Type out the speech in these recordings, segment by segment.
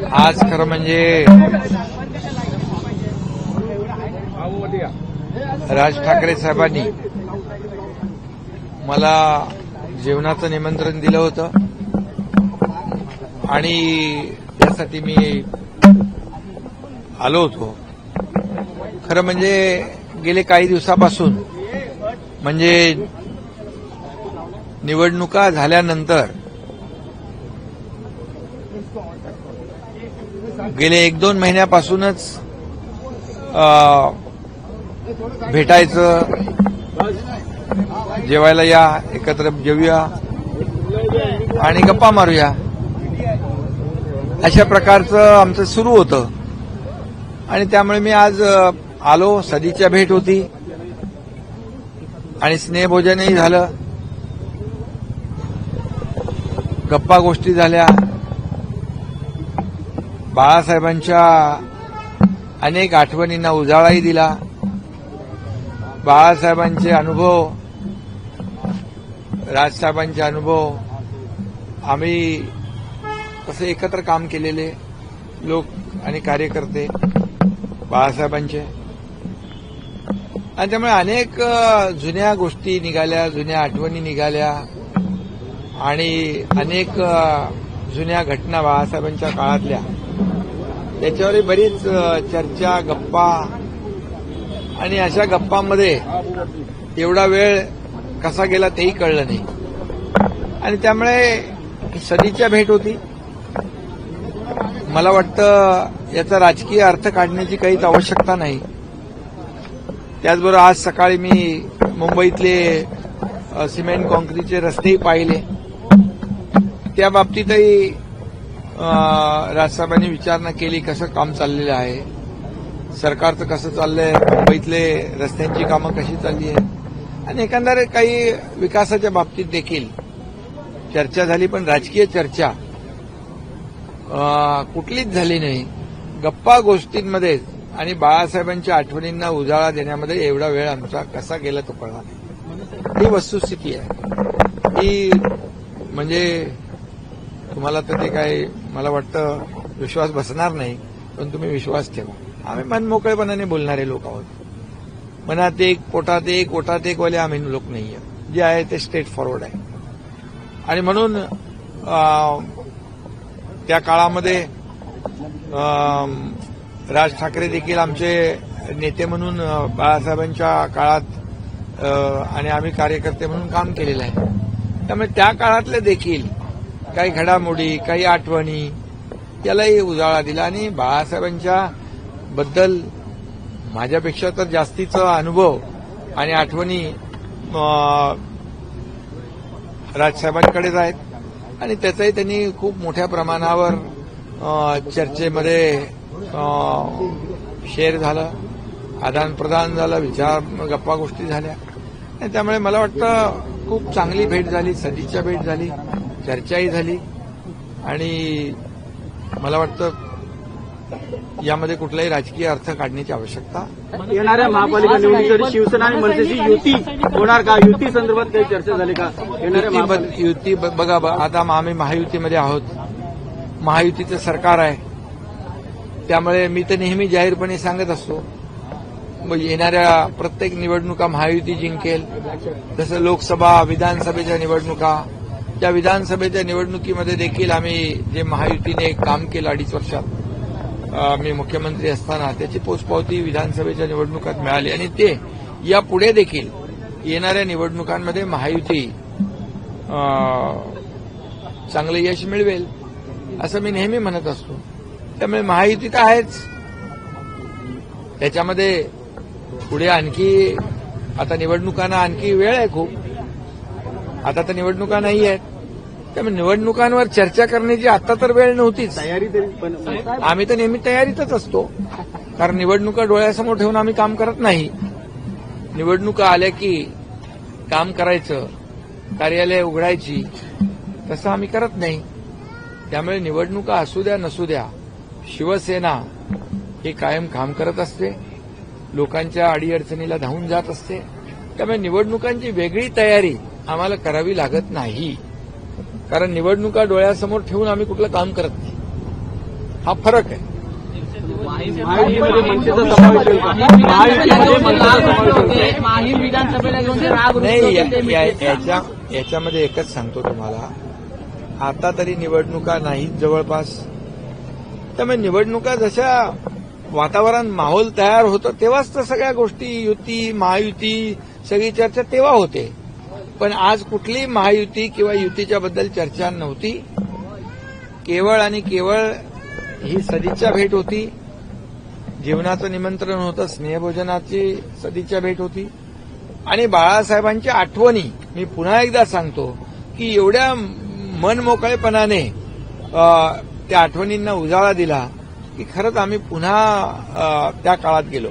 आज खरं म्हणजे राज ठाकरे साहेबांनी मला जेवणाचं निमंत्रण दिलं होतं आणि त्यासाठी मी आलो होतो. खरं म्हणजे गेले काही दिवसापासून म्हणजे निवडणुका झाल्यानंतर गेले 1-2 महिन्यापासूनच भेटायचं, जेवायला या, एकत्र जेवूया आणि गप्पा मारूया अशा प्रकारचं आमचं सुरू होतं. आणि त्यामुळे मी आज आलो. सदिच्छा भेट होती आणि स्नेहभोजनही झालं, गप्पा गोष्टी झाल्या. बाळासाहेबांच्या अनेक आठवणींना उजाळाही दिला. बाळासाहेबांचे अनुभव, राजसाहेबांचे अनुभव, आम्ही कसे एकत्र काम केलेले लोक आणि कार्यकर्ते बाळासाहेबांचे, आणि त्यामुळे अनेक जुन्या गोष्टी निघाल्या, जुन्या आठवणी निघाल्या आणि अनेक जुन्या घटना बाळासाहेबांच्या काळातल्या त्याच्यावरही बरीच चर्चा, गप्पा. आणि अशा गप्पांमध्ये एवढा वेळ कसा गेला तेही कळलं नाही. आणि त्यामुळे सदिच्छा भेट होती. मला वाटतं याचा राजकीय अर्थ काढण्याची काहीच आवश्यकता नाही. त्याचबरोबर आज सकाळी मी मुंबईतले सिमेंट कॉन्क्रीटचे रस्तेही पाहिले. त्या बाबतीतही राजसाहेबांनी विचारणा केली, कसं काम चाललेलं आहे, सरकारचं कसं चाललंय, मुंबईतले रस्त्यांची कामं कशी चालली आहेत, आणि एकंदरीत काही विकासाच्या बाबतीत देखील चर्चा झाली. पण राजकीय चर्चा कुठलीच झाली नाही. गप्पा गोष्टींमध्ये आणि बाळासाहेबांच्या आठवणींना उजाळा देण्यामध्ये एवढा वेळ आमचा कसा गेला तो कळला नाही. ही वस्तुस्थिती आहे. ही म्हणजे तुम्हाला तर ते काय मला वाटतं विश्वास बसणार नाही, पण तुम्ही विश्वास ठेवा. आम्ही मनमोकळेपणाने बोलणारे लोक आहोत. मनात एक, पोटात एक, ओठात एक वाले आम्ही लोक नाही आहोत. जे आहे ते स्ट्रेट फॉरवर्ड आहे. आणि म्हणून त्या काळामध्ये राज ठाकरे देखील आमचे नेते म्हणून बाळासाहेबांच्या काळात आणि आम्ही कार्यकर्ते म्हणून काम केलेलं आहे. त्यामुळे त्या काळातले देखील काही घडामोडी, काही आठवणी यालाही उजाळा दिला. आणि बाळासाहेबांच्या बद्दल माझ्यापेक्षा तर जास्तीचा अनुभव आणि आठवणी राजसाहेबांकडेच आहेत. आणि त्याचाही त्यांनी खूप मोठ्या प्रमाणावर चर्चेमध्ये शेअर झालं, आदानप्रदान झालं, विचार, गप्पा गोष्टी झाल्या. आणि त्यामुळे मला वाटतं खूप चांगली भेट झाली, सदिच्छा भेट झाली, चर्चाही झाली. आणि मला वाटतं यामध्ये कुठलाही राजकीय अर्थ काढण्याची आवश्यकता. येणाऱ्या महापालिका निवडणुकीत शिवसेना आणि मनसेची युती होणार का? युती संदर्भात काही चर्चा झाली का? युती बघा, आता आम्ही महायुतीमध्ये आहोत. महायुतीचं सरकार आहे. त्यामुळे मी तर नेहमी जाहीरपणे सांगत असतो, येणाऱ्या प्रत्येक निवडणुका महायुती जिंकेल. जसं लोकसभा, विधानसभेच्या निवडणुका, त्या विधानसभेच्या निवडणुकीमध्ये देखील आम्ही जे महायुतीने काम केलं 2.5 वर्षात मी मुख्यमंत्री असताना, त्याची पोचपावती विधानसभेच्या निवडणुकात मिळाली. आणि ते यापुढे देखील येणाऱ्या निवडणुकांमध्ये महायुती चांगलं यश मिळवेल असं मी नेहमी म्हणत असतो. त्यामुळे महायुती तर आहेच. त्याच्यामध्ये पुढे आणखी आता निवडणुकांना आणखी वेळ आहे खूप. आता तर निवडणुका नाही आहेत. त्यामुळे निवडणुकांवर चर्चा करण्याची आता तर वेळ नव्हतीच. तयारी आम्ही तर नेहमी तयारीतच असतो. कारण निवडणुका डोळ्यासमोर ठेवून आम्ही काम करत नाही. निवडणुका आल्या की काम करायचं, कार्यालय उघडायची, तसं आम्ही करत नाही. त्यामुळे निवडणुका असू द्या नसू द्या, शिवसेना हे कायम काम करत असते, लोकांच्या अडीअडचणीला धावून जात असते. त्यामुळे निवडणुकांची वेगळी तयारी आम्हाला करावी लागत नाही. कारण निवडणुका डोळ्यासमोर ठेवून आम्ही कुठलं काम करत नाही. हा फरक आहे. महायुतीमध्ये मनसेचा समावेश होईल का? महायुतीमध्ये मनसेचा समावेश होईल का? माहीम विधानसभेला घेऊन जे राग नाही, याच्यामध्ये एकच सांगतो तुम्हाला, आता तरी निवडणुका नाहीत जवळपास. त्यामुळे निवडणुका जशा वातावरण माहोल तयार होतं तेव्हाच तर सगळ्या गोष्टी युती महायुती सगळी चर्चा तेव्हा होते. पण आज कुठली महायुती किंवा युतीच्या बद्दल चर्चा नव्हती. केवळ आणि केवळ ही सदिच्छा भेट होती, जीवनाचं निमंत्रण होतं, स्नेहभोजनाची सदिच्छा भेट होती आणि बाळासाहेबांच्या आठवणी. मी पुन्हा एकदा सांगतो की एवढ्या मनमोकळेपणाने त्या आठवणींना उजाळा दिला की खरंच आम्ही पुन्हा त्या काळात गेलो.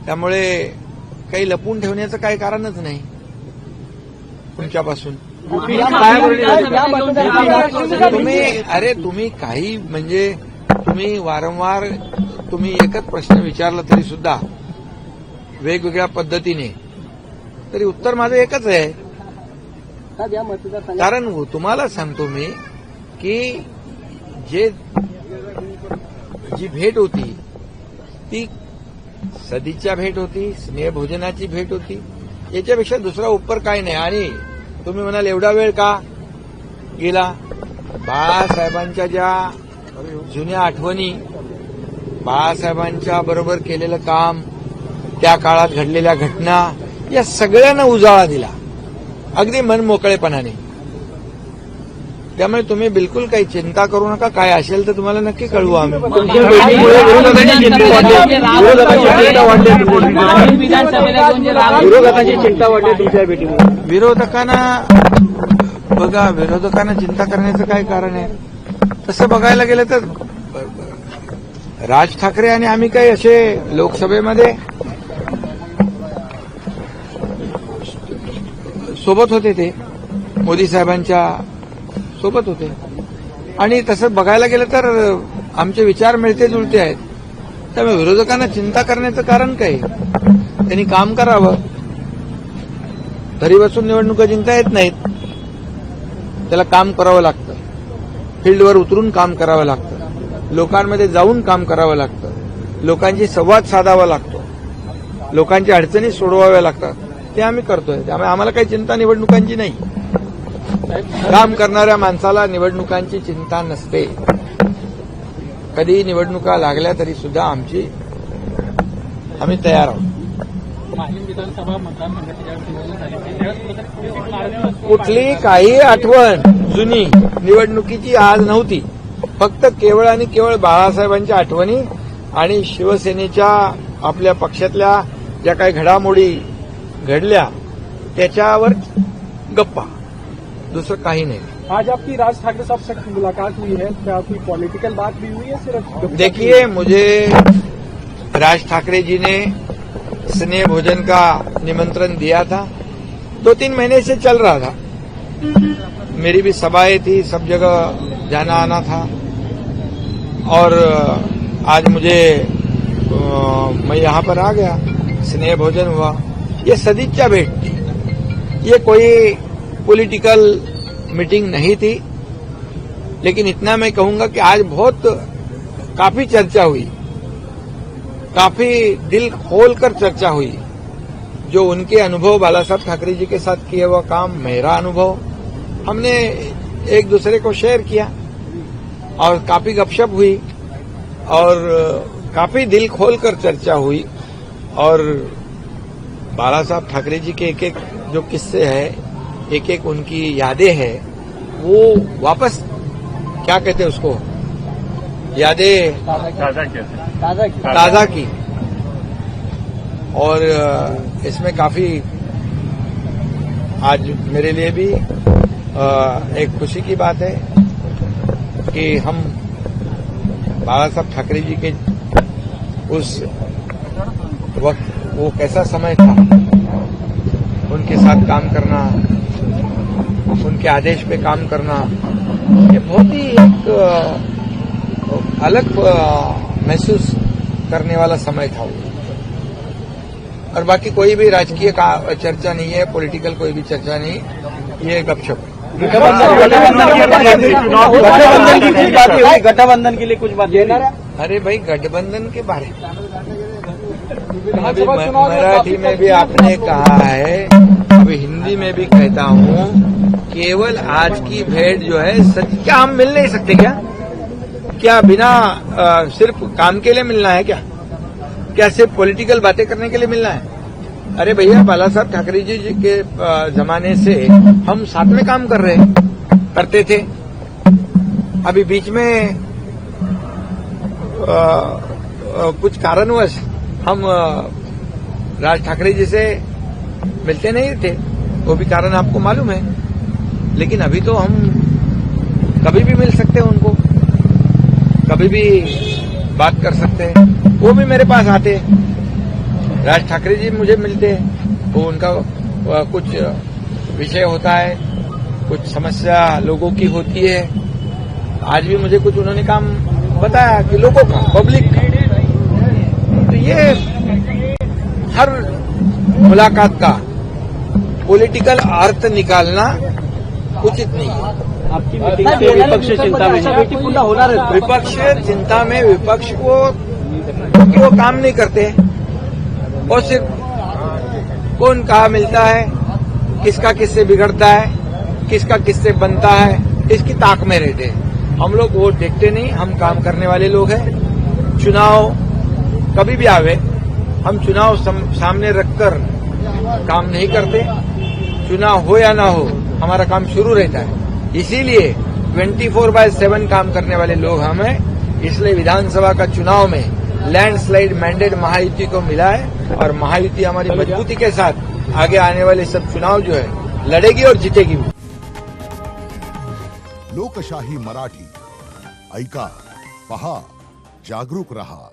त्यामुळे काही लपून ठेवण्याचं काही कारणच नाही तुमच्यापासून. तुम्ही काही म्हणजे तुम्ही वारंवार तुम्ही एकच प्रश्न विचारला तरी सुद्धा वेगवेगळ्या पद्धतीने, तरी उत्तर माझं एकच आहे. कारण तुम्हाला सांगतो मी की जी भेट होती ती सदिच्छा भेट होती, स्नेहभोजनाची भेट होती. याच्यापेक्षा दुसरा उपकर काय नाही. आणि तुम्ही म्हणाल एवढा वेळ का गेला? बाळासाहेबांच्या ज्या जुन्या आठवणी, बाळासाहेबांच्या बरोबर केलेलं काम, त्या काळात घडलेल्या घटना, या सगळ्यांना उजाळा दिला अगदी मनमोकळेपणाने. त्यामुळे तुम्ही बिलकुल काही चिंता करू नका. काय असेल तर तुम्हाला नक्की कळवू आम्ही. विरोधकांची चिंता वाढली तुमच्या भेटीमुळे. विरोधकांना चिंता करण्याचं काय कारण आहे? तसं बघायला गेलं तर राज ठाकरे आणि आम्ही काही असे लोकसभेमध्ये सोबत होते, ते मोदी साहेबांच्या सोबत होते. आणि तसं बघायला गेलं तर आमचे विचार मिळते जुळते आहेत. त्यामुळे विरोधकांना चिंता करण्याचं कारण काय? त्यांनी काम करावं. घरी बसून निवडणुका जिंकता येत नाहीत. त्याला काम करावं लागतं, फील्डवर उतरून काम करावं लागतं, लोकांमध्ये जाऊन काम करावं लागतं, लोकांशी संवाद साधावा लागतो, लोकांच्या अडचणी सोडवाव्या लागतात. ते आम्ही करतोय. त्यामुळे आम्हाला काही चिंता निवडणुकांची नाही. काम करणाऱ्या माणसाला निवडणुकांची चिंता नसते. कधी निवडणुका लागल्या तरी सुद्धा आम्ही तयार आहोत. कुठली काही आठवण जुनी निवडणुकीची आज नव्हती. फक्त केवळ आणि केवळ बाळासाहेबांच्या आठवणी आणि शिवसेनेच्या आपल्या पक्षातल्या ज्या काही घडामोडी घडल्या त्याच्यावर गप्पा, दुसरं काही नहीं। आज आपकी राज ठाकरे साहब से मुलाकात हुई है, क्या कोई पॉलिटिकल बात भी हुई है? सिर्फ देखिए, मुझे राज ठाकरे जी ने स्नेह भोजन का निमंत्रण दिया था, 2-3 महीने से चल रहा था। मेरी भी सभाएं थी, सब जगह जाना आना था और आज मैं यहाँ पर आ गया, स्नेह भोजन हुआ। ये सदिच्छा भेंट थी, ये कोई पॉलिटिकल मीटिंग नहीं थी, लेकिन इतना मैं कहूंगा कि आज काफी चर्चा हुई, काफी दिल खोलकर चर्चा हुई। जो उनके अनुभव, बाला साहब ठाकरे जी के साथ किया हुआ काम, मेरा अनुभव, हमने एक दूसरे को शेयर किया और काफी गपशप हुई और काफी दिल खोलकर चर्चा हुई। और बाला साहब ठाकरे जी के एक-एक जो किस्से हैं, एक-एक उनकी यादें हैं, वो वापस क्या कहते हैं उसको, यादें ताजा की। और इसमें काफी आज मेरे लिए भी एक खुशी की बात है कि हम बाला साहब ठाकरे जी के उस वक्त, वो कैसा समय था, उनके साथ काम करना, उनके आदेश पे काम करना, ये बहुत ही एक अलग महसूस करने वाला समय था वो। और बाकी कोई भी राजकीय चर्चा नहीं है, पॉलिटिकल कोई भी चर्चा नहीं, ये गपशप है। गठबंधन के लिए कुछ बात हुई? अरे भाई गठबंधन के बारे में अभी मराठी में भी आपने कहा है, अभी हिंदी में भी कहता हूँ, केवल आज की भेंट जो है सच, क्या हम मिल नहीं सकते क्या बिना सिर्फ काम के लिए मिलना है क्या सिर्फ पॉलिटिकल बातें करने के लिए मिलना है? अरे भैया, बाला साहब ठाकरे जी के जमाने से हम साथ में काम करते थे। अभी बीच में कुछ कारणवश हम राज ठाकरे जी से मिलते नहीं थे, वो भी कारण आपको मालूम है। लेकिन अभी तो हम कभी भी मिल सकते हैं उनको, कभी भी बात कर सकते हैं। वो भी मेरे पास आते हैं, राज ठाकरे जी मुझे मिलते हैं, वो उनका कुछ विषय होता है, कुछ समस्या लोगों की होती है। आज भी मुझे कुछ उन्होंने काम बताया कि लोगों का, पब्लिक का। तो ये हर मुलाकात का पॉलिटिकल अर्थ निकालना उचित नहीं है। आपकी मीटिंग से विपक्ष चिंता में है। विपक्ष चिंता में, विपक्ष को क्योंकि वो काम नहीं करते और सिर्फ कौन कहाँ मिलता है, किसका किससे बिगड़ता है, किसका किससे बनता है, इसकी ताक में रहते हैं। हम लोग वो देखते नहीं, हम काम करने वाले लोग हैं। चुनाव कभी भी आवे, हम चुनाव सामने रखकर काम नहीं करते। चुनाव हो या ना हो, हमारा काम शुरू रहता है। इसीलिए 24/7 काम करने वाले लोग हम हैं। इसलिए विधानसभा का चुनाव में लैंडस्लाइड मैंडेट महायुति को मिला है और महायुति हमारी मजबूती के साथ आगे आने वाले सब चुनाव जो है लड़ेगी और जीतेगी भी। लोकशाही मराठी ऐका, पहा, जागरूक रहा।